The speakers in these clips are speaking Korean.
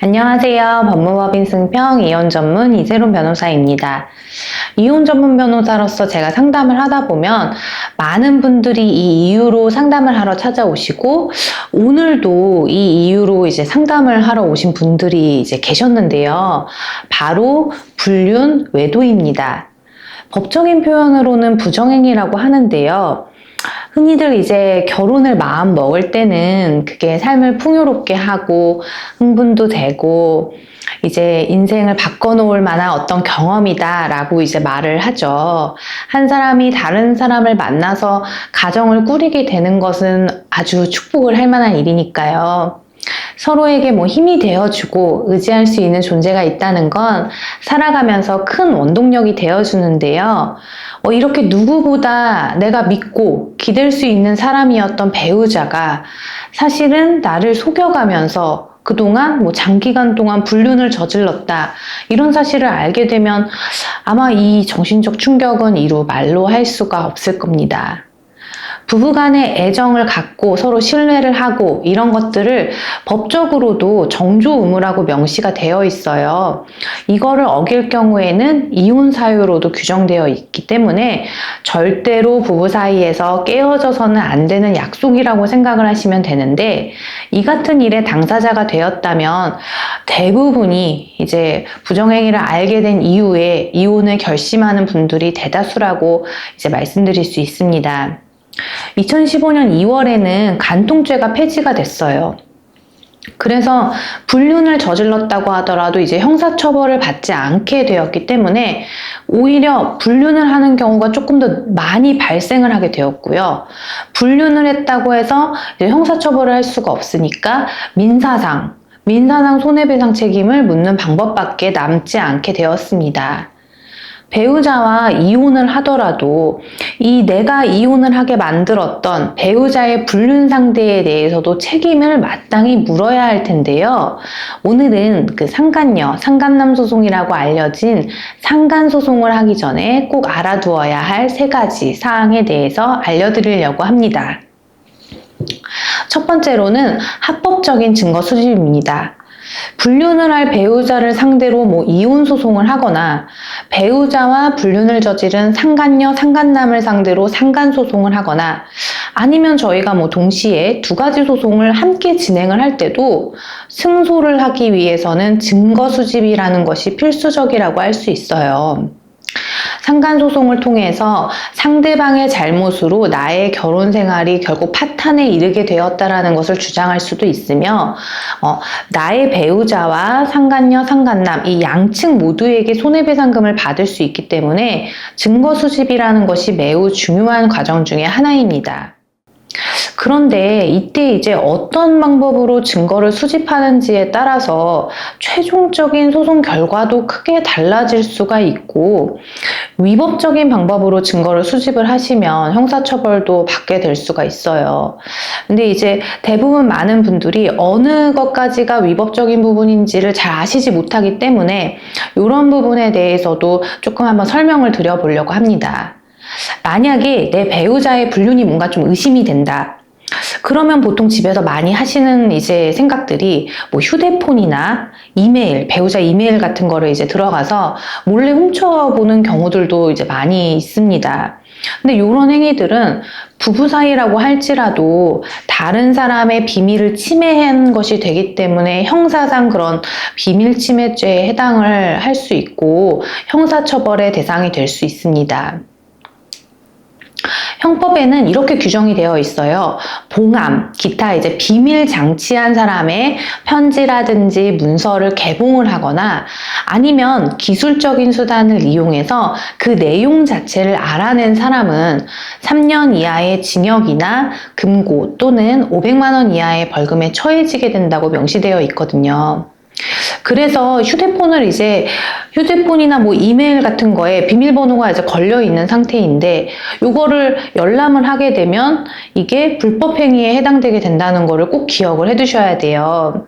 안녕하세요. 법무법인 승평 이혼 전문 이세론 변호사입니다. 이혼 전문 변호사로서 제가 상담을 하다 보면 많은 분들이 이 이유로 상담을 하러 찾아오시고 오늘도 이 이유로 이제 상담을 하러 오신 분들이 이제 계셨는데요. 바로 불륜, 외도입니다. 법적인 표현으로는 부정행위라고 하는데요. 흔히들 이제 결혼을 마음 먹을 때는 그게 삶을 풍요롭게 하고 흥분도 되고 이제 인생을 바꿔놓을 만한 어떤 경험이다라고 이제 말을 하죠. 한 사람이 다른 사람을 만나서 가정을 꾸리게 되는 것은 아주 축복을 할 만한 일이니까요. 서로에게 힘이 되어주고 의지할 수 있는 존재가 있다는 건 살아가면서 큰 원동력이 되어주는데요. 이렇게 누구보다 내가 믿고 기댈 수 있는 사람이었던 배우자가 사실은 나를 속여가면서 그동안 장기간 동안 불륜을 저질렀다. 이런 사실을 알게 되면 아마 이 정신적 충격은 이루 말로 할 수가 없을 겁니다. 부부간의 애정을 갖고 서로 신뢰를 하고 이런 것들을 법적으로도 정조 의무라고 명시가 되어 있어요. 이거를 어길 경우에는 이혼 사유로도 규정되어 있기 때문에 절대로 부부 사이에서 깨어져서는 안 되는 약속이라고 생각을 하시면 되는데, 이 같은 일의 당사자가 되었다면 대부분이 이제 부정행위를 알게 된 이후에 이혼을 결심하는 분들이 대다수라고 이제 말씀드릴 수 있습니다. 2015년 2월에는 간통죄가 폐지가 됐어요. 그래서 불륜을 저질렀다고 하더라도 이제 형사처벌을 받지 않게 되었기 때문에 오히려 불륜을 하는 경우가 조금 더 많이 발생을 하게 되었고요. 불륜을 했다고 해서 이제 형사처벌을 할 수가 없으니까 민사상 손해배상 책임을 묻는 방법밖에 남지 않게 되었습니다. 배우자와 이혼을 하더라도 이 내가 이혼을 하게 만들었던 배우자의 불륜 상대에 대해서도 책임을 마땅히 물어야 할 텐데요. 오늘은 그 상간녀, 상간남 소송이라고 알려진 상간 소송을 하기 전에 꼭 알아두어야 할 3가지 사항에 대해서 알려드리려고 합니다. 첫 번째로는 합법적인 증거 수집입니다. 불륜을 할 배우자를 상대로 이혼 소송을 하거나 배우자와 불륜을 저지른 상간녀, 상간남을 상대로 상간 소송을 하거나 아니면 저희가 동시에 2가지 소송을 함께 진행을 할 때도 승소를 하기 위해서는 증거 수집이라는 것이 필수적이라고 할 수 있어요. 상간소송을 통해서 상대방의 잘못으로 나의 결혼 생활이 결국 파탄에 이르게 되었다라는 것을 주장할 수도 있으며, 나의 배우자와 상간녀, 상간남 이 양측 모두에게 손해배상금을 받을 수 있기 때문에 증거 수집이라는 것이 매우 중요한 과정 중에 하나입니다. 그런데 이때 이제 어떤 방법으로 증거를 수집하는지에 따라서 최종적인 소송 결과도 크게 달라질 수가 있고, 위법적인 방법으로 증거를 수집을 하시면 형사처벌도 받게 될 수가 있어요. 근데 이제 대부분 많은 분들이 어느 것까지가 위법적인 부분인지를 잘 아시지 못하기 때문에 이런 부분에 대해서도 조금 한번 설명을 드려보려고 합니다. 만약에 내 배우자의 불륜이 뭔가 좀 의심이 된다. 그러면 보통 집에서 많이 하시는 이제 생각들이 휴대폰이나 이메일, 배우자 이메일 같은 거를 이제 들어가서 몰래 훔쳐보는 경우들도 이제 많이 있습니다. 근데 이런 행위들은 부부 사이라고 할지라도 다른 사람의 비밀을 침해한 것이 되기 때문에 형사상 그런 비밀 침해죄에 해당을 할 수 있고 형사처벌의 대상이 될 수 있습니다. 형법에는 이렇게 규정이 되어 있어요. 봉함, 기타 이제 비밀 장치한 사람의 편지라든지 문서를 개봉을 하거나 아니면 기술적인 수단을 이용해서 그 내용 자체를 알아낸 사람은 3년 이하의 징역이나 금고 또는 500만 원 이하의 벌금에 처해지게 된다고 명시되어 있거든요. 그래서 휴대폰이나 이메일 같은 거에 비밀번호가 이제 걸려 있는 상태인데 요거를 열람을 하게 되면 이게 불법 행위에 해당되게 된다는 거를 꼭 기억을 해 두셔야 돼요.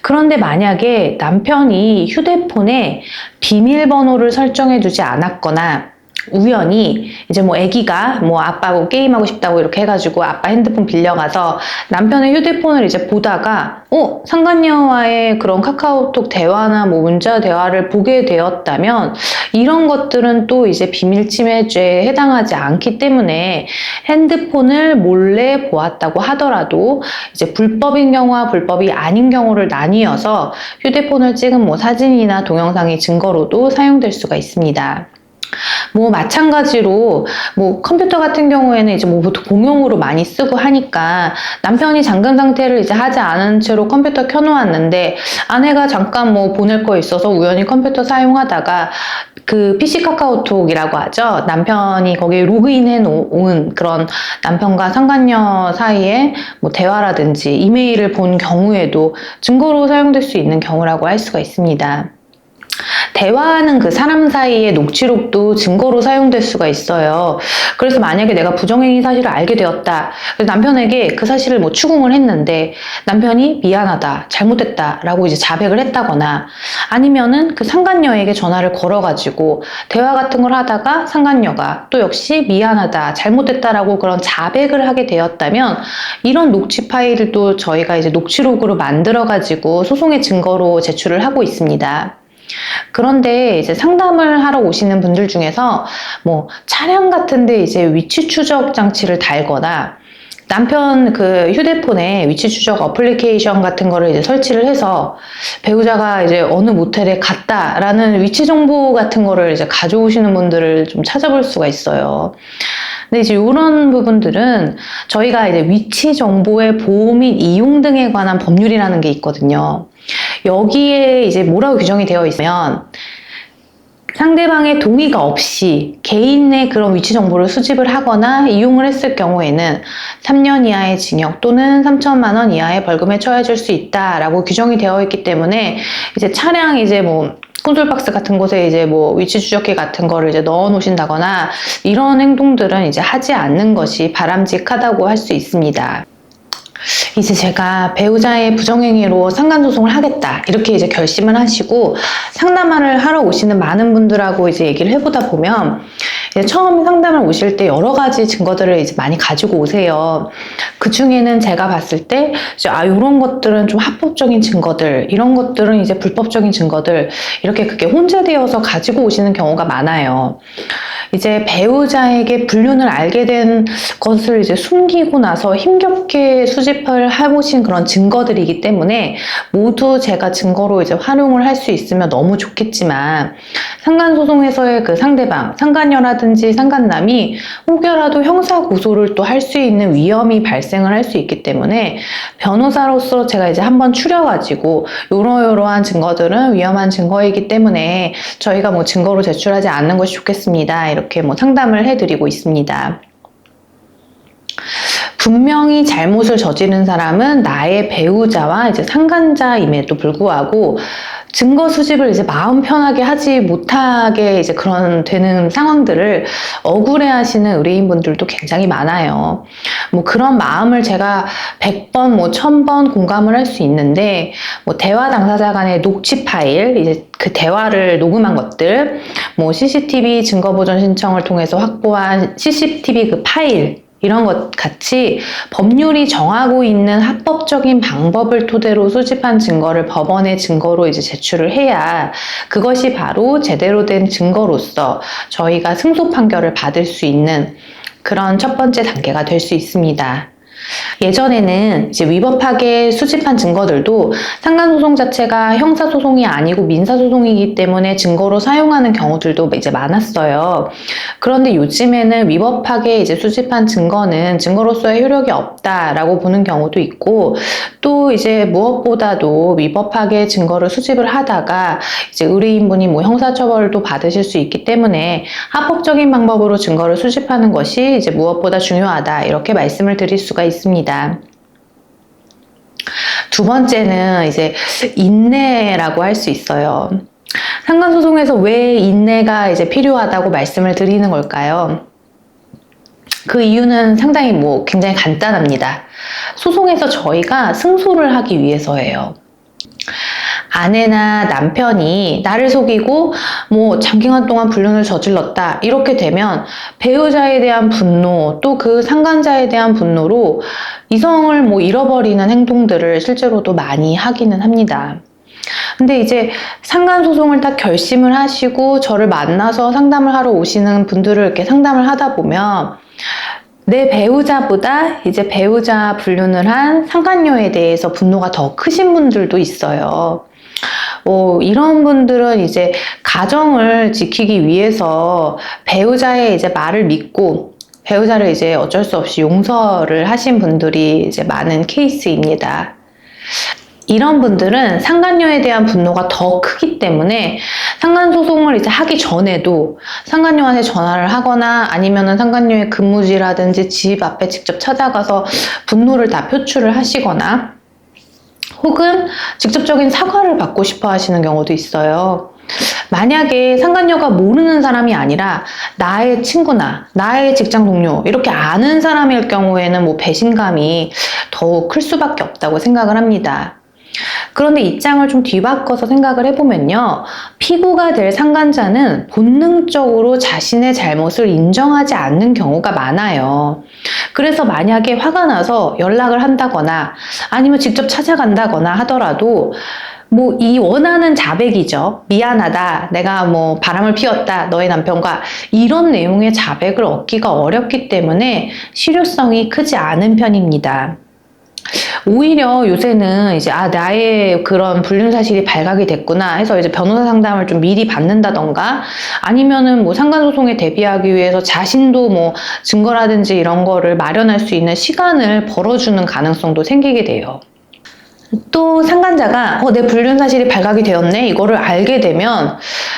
그런데 만약에 남편이 휴대폰에 비밀번호를 설정해 두지 않았거나 우연히 이제 뭐 아기가 뭐 아빠하고 게임하고 싶다고 이렇게 해가지고 아빠 핸드폰 빌려가서 남편의 휴대폰을 이제 보다가 상간녀와의 그런 카카오톡 대화나 뭐 문자 대화를 보게 되었다면 이런 것들은 또 이제 비밀침해죄에 해당하지 않기 때문에 핸드폰을 몰래 보았다고 하더라도 이제 불법인 경우와 불법이 아닌 경우를 나뉘어서 휴대폰을 찍은 뭐 사진이나 동영상의 증거로도 사용될 수가 있습니다. 뭐 마찬가지로 뭐 컴퓨터 같은 경우에는 이제 뭐 보통 공용으로 많이 쓰고 하니까 남편이 잠금 상태를 이제 하지 않은 채로 컴퓨터 켜놓았는데 아내가 잠깐 뭐 보낼 거 있어서 우연히 컴퓨터 사용하다가 그 PC 카카오톡이라고 하죠. 남편이 거기에 로그인해 놓은 그런 남편과 상간녀 사이에 뭐 대화라든지 이메일을 본 경우에도 증거로 사용될 수 있는 경우라고 할 수가 있습니다. 대화하는 그 사람 사이의 녹취록도 증거로 사용될 수가 있어요. 그래서 만약에 내가 부정행위 사실을 알게 되었다. 그래서 남편에게 그 사실을 뭐 추궁을 했는데 남편이 미안하다, 잘못했다 라고 이제 자백을 했다거나 아니면은 그 상간녀에게 전화를 걸어가지고 대화 같은 걸 하다가 상간녀가 또 역시 미안하다, 잘못했다 라고 그런 자백을 하게 되었다면 이런 녹취 파일을 또 저희가 이제 녹취록으로 만들어가지고 소송의 증거로 제출을 하고 있습니다. 그런데 이제 상담을 하러 오시는 분들 중에서 뭐 차량 같은데 이제 위치 추적 장치를 달거나 남편 그 휴대폰에 위치 추적 어플리케이션 같은 거를 이제 설치를 해서 배우자가 이제 어느 모텔에 갔다라는 위치 정보 같은 거를 이제 가져오시는 분들을 좀 찾아볼 수가 있어요. 근데 이제 이런 부분들은 저희가 이제 위치 정보의 보호 및 이용 등에 관한 법률이라는 게 있거든요. 여기에 이제 뭐라고 규정이 되어 있으면 상대방의 동의가 없이 개인의 그런 위치 정보를 수집을 하거나 이용을 했을 경우에는 3년 이하의 징역 또는 3천만 원 이하의 벌금에 처해질 수 있다라고 규정이 되어 있기 때문에 이제 차량 이제 뭐 콘솔박스 같은 곳에 이제 뭐 위치 추적기 같은 거를 이제 넣어 놓으신다거나 이런 행동들은 이제 하지 않는 것이 바람직하다고 할 수 있습니다. 이제 제가 배우자의 부정행위로 상간소송을 하겠다 이렇게 이제 결심을 하시고 상담을 하러 오시는 많은 분들하고 이제 얘기를 해보다 보면 이제 처음에 상담을 오실 때 여러 가지 증거들을 이제 많이 가지고 오세요. 그 중에는 제가 봤을 때 이제 이런 것들은 좀 합법적인 증거들, 이런 것들은 이제 불법적인 증거들 이렇게 그게 혼재되어서 가지고 오시는 경우가 많아요. 이제 배우자에게 불륜을 알게 된 것을 이제 숨기고 나서 힘겹게 수집을 해보신 그런 증거들이기 때문에 모두 제가 증거로 이제 활용을 할 수 있으면 너무 좋겠지만 상간소송에서의 그 상대방, 상간녀라든지 상간남이 혹여라도 형사고소를 또 할 수 있는 위험이 발생을 할 수 있기 때문에 변호사로서 제가 이제 한번 추려가지고 이러이러한 증거들은 위험한 증거이기 때문에 저희가 뭐 증거로 제출하지 않는 것이 좋겠습니다. 이렇게 뭐 상담을 해드리고 있습니다. 분명히 잘못을 저지른 사람은 나의 배우자와 이제 상간자임에도 불구하고 증거 수집을 이제 마음 편하게 하지 못하게 이제 그런 되는 상황들을 억울해 하시는 의뢰인분들도 굉장히 많아요. 뭐 그런 마음을 제가 100번, 뭐 1000번 공감을 할 수 있는데, 뭐 대화 당사자 간의 녹취 파일, 이제 그 대화를 녹음한 것들, 뭐 CCTV 증거보전 신청을 통해서 확보한 CCTV 그 파일, 이런 것 같이 법률이 정하고 있는 합법적인 방법을 토대로 수집한 증거를 법원에 증거로 이제 제출을 해야 그것이 바로 제대로 된 증거로서 저희가 승소 판결을 받을 수 있는 그런 첫 번째 단계가 될 수 있습니다. 예전에는 이제 위법하게 수집한 증거들도 상간소송 자체가 형사소송이 아니고 민사소송이기 때문에 증거로 사용하는 경우들도 이제 많았어요. 그런데 요즘에는 위법하게 이제 수집한 증거는 증거로서의 효력이 없다라고 보는 경우도 있고, 또 이제 무엇보다도 위법하게 증거를 수집을 하다가 이제 의뢰인분이 뭐 형사처벌도 받으실 수 있기 때문에 합법적인 방법으로 증거를 수집하는 것이 이제 무엇보다 중요하다, 이렇게 말씀을 드릴 수가 있습니다. 두 번째는 이제 인내라고 할 수 있어요. 상간소송에서 왜 인내가 이제 필요하다고 말씀을 드리는 걸까요? 그 이유는 상당히 뭐 굉장히 간단합니다. 소송에서 저희가 승소를 하기 위해서예요. 아내나 남편이 나를 속이고 뭐 장기간 동안 불륜을 저질렀다 이렇게 되면 배우자에 대한 분노 또 그 상간자에 대한 분노로 이성을 뭐 잃어버리는 행동들을 실제로도 많이 하기는 합니다. 근데 이제 상간소송을 딱 결심을 하시고 저를 만나서 상담을 하러 오시는 분들을 이렇게 상담을 하다 보면 내 배우자보다 이제 배우자 불륜을 한 상간녀에 대해서 분노가 더 크신 분들도 있어요. 이런 분들은 이제 가정을 지키기 위해서 배우자의 이제 말을 믿고 배우자를 이제 어쩔 수 없이 용서를 하신 분들이 이제 많은 케이스입니다. 이런 분들은 상간녀에 대한 분노가 더 크기 때문에 상간소송을 이제 하기 전에도 상간녀한테 전화를 하거나 아니면은 상간녀의 근무지라든지 집 앞에 직접 찾아가서 분노를 다 표출을 하시거나 혹은 직접적인 사과를 받고 싶어 하시는 경우도 있어요. 만약에 상간녀가 모르는 사람이 아니라 나의 친구나 나의 직장 동료 이렇게 아는 사람일 경우에는 뭐 배신감이 더욱 클 수밖에 없다고 생각을 합니다. 그런데 입장을 좀 뒤바꿔서 생각을 해보면요. 피고가 될 상간자는 본능적으로 자신의 잘못을 인정하지 않는 경우가 많아요. 그래서 만약에 화가 나서 연락을 한다거나 아니면 직접 찾아간다거나 하더라도 뭐 이 원하는 자백이죠. 미안하다. 내가 뭐 바람을 피웠다. 너의 남편과 이런 내용의 자백을 얻기가 어렵기 때문에 실효성이 크지 않은 편입니다. 오히려 요새는 이제 나의 그런 불륜 사실이 발각이 됐구나 해서 이제 변호사 상담을 좀 미리 받는다던가 아니면은 뭐 상간소송에 대비하기 위해서 자신도 뭐 증거라든지 이런 거를 마련할 수 있는 시간을 벌어주는 가능성도 생기게 돼요. 또 상간자가 내 불륜 사실이 발각이 되었네 이거를 알게 되면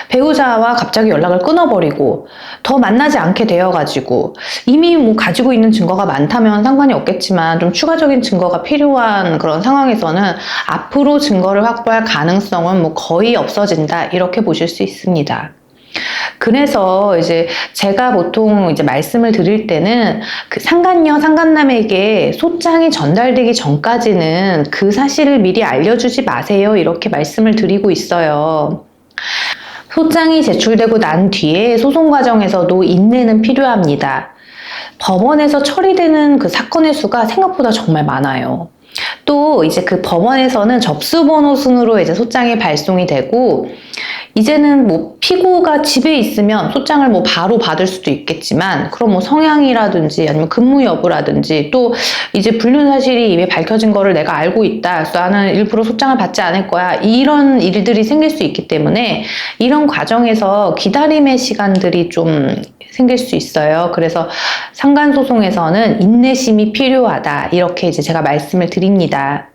배우자와 갑자기 연락을 끊어버리고 더 만나지 않게 되어가지고 이미 뭐 가지고 있는 증거가 많다면 상관이 없겠지만 좀 추가적인 증거가 필요한 그런 상황에서는 앞으로 증거를 확보할 가능성은 뭐 거의 없어진다 이렇게 보실 수 있습니다. 그래서 이제 제가 보통 이제 말씀을 드릴 때는 그 상간녀, 상간남에게 소장이 전달되기 전까지는 그 사실을 미리 알려주지 마세요. 이렇게 말씀을 드리고 있어요. 소장이 제출되고 난 뒤에 소송 과정에서도 인내는 필요합니다. 법원에서 처리되는 그 사건의 수가 생각보다 정말 많아요. 또 이제 그 법원에서는 접수번호 순으로 이제 소장이 발송이 되고 이제는 뭐 피고가 집에 있으면 소장을 뭐 바로 받을 수도 있겠지만 그럼 뭐 성향이라든지 아니면 근무 여부라든지 또 이제 불륜 사실이 이미 밝혀진 거를 내가 알고 있다. 그래서 나는 일부러 소장을 받지 않을 거야. 이런 일들이 생길 수 있기 때문에 이런 과정에서 기다림의 시간들이 좀 생길 수 있어요. 그래서 상간소송에서는 인내심이 필요하다. 이렇게 이제 제가 말씀을 드립니다.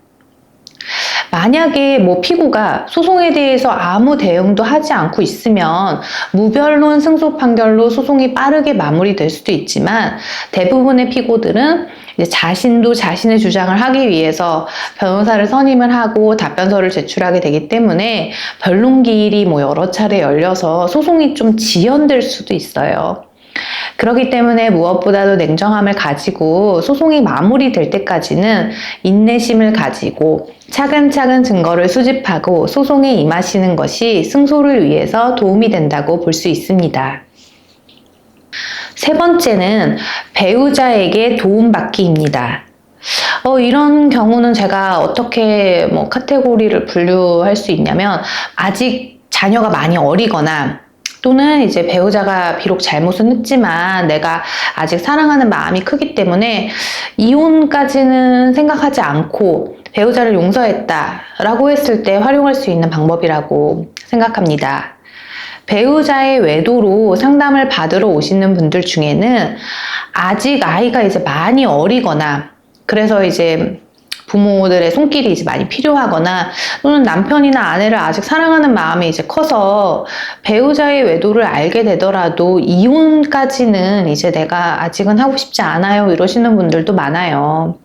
만약에 뭐 피고가 소송에 대해서 아무 대응도 하지 않고 있으면 무변론 승소 판결로 소송이 빠르게 마무리될 수도 있지만 대부분의 피고들은 이제 자신도 자신의 주장을 하기 위해서 변호사를 선임을 하고 답변서를 제출하게 되기 때문에 변론기일이 뭐 여러 차례 열려서 소송이 좀 지연될 수도 있어요. 그렇기 때문에 무엇보다도 냉정함을 가지고 소송이 마무리될 때까지는 인내심을 가지고 차근차근 증거를 수집하고 소송에 임하시는 것이 승소를 위해서 도움이 된다고 볼 수 있습니다. 세 번째는 배우자에게 도움받기입니다. 이런 경우는 제가 어떻게 뭐 카테고리를 분류할 수 있냐면 아직 자녀가 많이 어리거나 또는 이제 배우자가 비록 잘못은 했지만 내가 아직 사랑하는 마음이 크기 때문에 이혼까지는 생각하지 않고 배우자를 용서했다라고 했을 때 활용할 수 있는 방법이라고 생각합니다. 배우자의 외도로 상담을 받으러 오시는 분들 중에는 아직 아이가 이제 많이 어리거나 그래서 이제 부모들의 손길이 이제 많이 필요하거나 또는 남편이나 아내를 아직 사랑하는 마음이 이제 커서 배우자의 외도를 알게 되더라도 이혼까지는 이제 내가 아직은 하고 싶지 않아요 이러시는 분들도 많아요.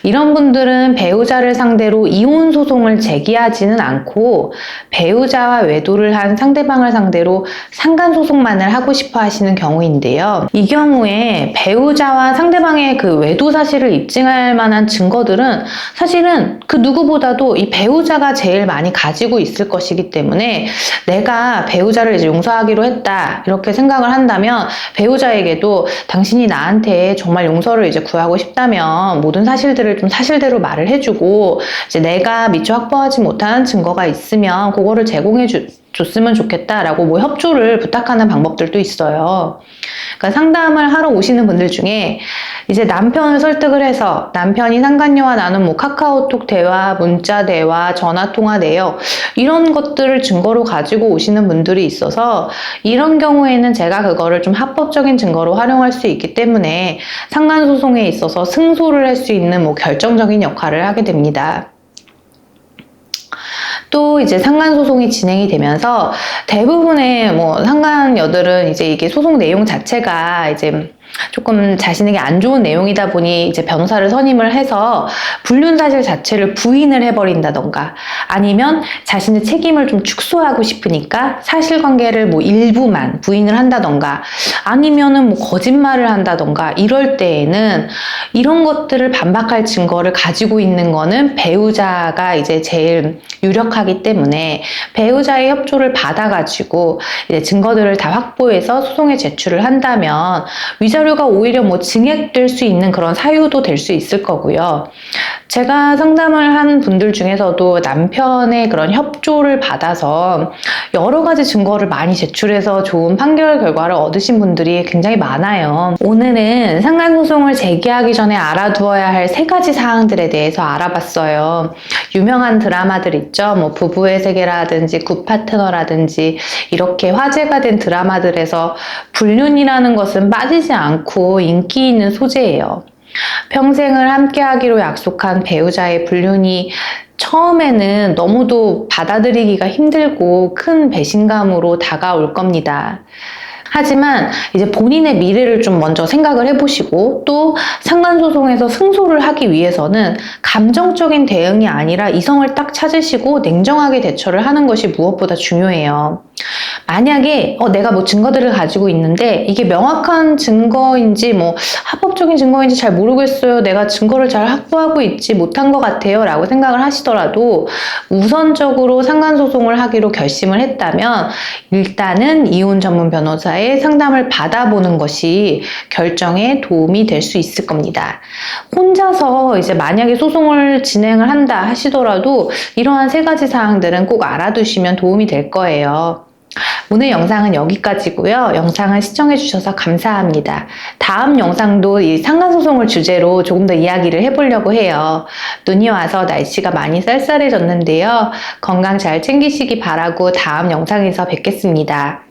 이런 분들은 배우자를 상대로 이혼 소송을 제기하지는 않고 배우자와 외도를 한 상대방을 상대로 상간 소송만을 하고 싶어 하시는 경우인데요. 이 경우에 배우자와 상대방의 그 외도 사실을 입증할 만한 증거들은 사실은 그 누구보다도 이 배우자가 제일 많이 가지고 있을 것이기 때문에 내가 배우자를 이제 용서하기로 했다 이렇게 생각을 한다면 배우자에게도 당신이 나한테 정말 용서를 이제 구하고 싶다면 모든 사실들을 좀 사실대로 말을 해주고 이제 내가 미처 확보하지 못한 증거가 있으면 그거를 줬으면 좋겠다라고 뭐 협조를 부탁하는 방법들도 있어요. 그러니까 상담을 하러 오시는 분들 중에 이제 남편을 설득을 해서 남편이 상간녀와 나눈 뭐 카카오톡 대화, 문자 대화, 전화 통화 내역 이런 것들을 증거로 가지고 오시는 분들이 있어서 이런 경우에는 제가 그거를 좀 합법적인 증거로 활용할 수 있기 때문에 상간 소송에 있어서 승소를 할 수 있는 뭐 결정적인 역할을 하게 됩니다. 또 이제 상간 소송이 진행이 되면서 대부분의 뭐 상간녀들은 이제 이게 소송 내용 자체가 이제 조금 자신에게 안 좋은 내용이다 보니 이제 변호사를 선임을 해서 불륜 사실 자체를 부인을 해버린다던가 아니면 자신의 책임을 좀 축소하고 싶으니까 사실관계를 뭐 일부만 부인을 한다던가 아니면은 뭐 거짓말을 한다던가 이럴 때에는 이런 것들을 반박할 증거를 가지고 있는 거는 배우자가 이제 제일 유력하기 때문에 배우자의 협조를 받아가지고 이제 증거들을 다 확보해서 소송에 제출을 한다면 위자료가 오히려 뭐 증액될 수 있는 그런 사유도 될 수 있을 거고요. 제가 상담을 한 분들 중에서도 남편의 그런 협조를 받아서 여러 가지 증거를 많이 제출해서 좋은 판결 결과를 얻으신 분들이 굉장히 많아요. 오늘은 상간소송을 제기하기 전에 알아두어야 할 3가지 사항들에 대해서 알아봤어요. 유명한 드라마들 있죠. 뭐 부부의 세계라든지 굿파트너라든지 이렇게 화제가 된 드라마들에서 불륜이라는 것은 빠지지 않고 인기 있는 소재예요. 평생을 함께 하기로 약속한 배우자의 불륜이 처음에는 너무도 받아들이기가 힘들고 큰 배신감으로 다가올 겁니다. 하지만 이제 본인의 미래를 좀 먼저 생각을 해보시고 또 상간소송에서 승소를 하기 위해서는 감정적인 대응이 아니라 이성을 딱 찾으시고 냉정하게 대처를 하는 것이 무엇보다 중요해요. 만약에 내가 뭐 증거들을 가지고 있는데 이게 명확한 증거인지 뭐 합법적인 증거인지 잘 모르겠어요. 내가 증거를 잘 확보하고 있지 못한 것 같아요. 라고 생각을 하시더라도 우선적으로 상간소송을 하기로 결심을 했다면 일단은 이혼 전문 변호사의 상담을 받아보는 것이 결정에 도움이 될 수 있을 겁니다. 혼자서 이제 만약에 소송을 진행을 한다 하시더라도 이러한 3가지 사항들은 꼭 알아두시면 도움이 될 거예요. 오늘 영상은 여기까지고요. 영상을 시청해주셔서 감사합니다. 다음 영상도 이 상간소송을 주제로 조금 더 이야기를 해보려고 해요. 눈이 와서 날씨가 많이 쌀쌀해졌는데요. 건강 잘 챙기시기 바라고 다음 영상에서 뵙겠습니다.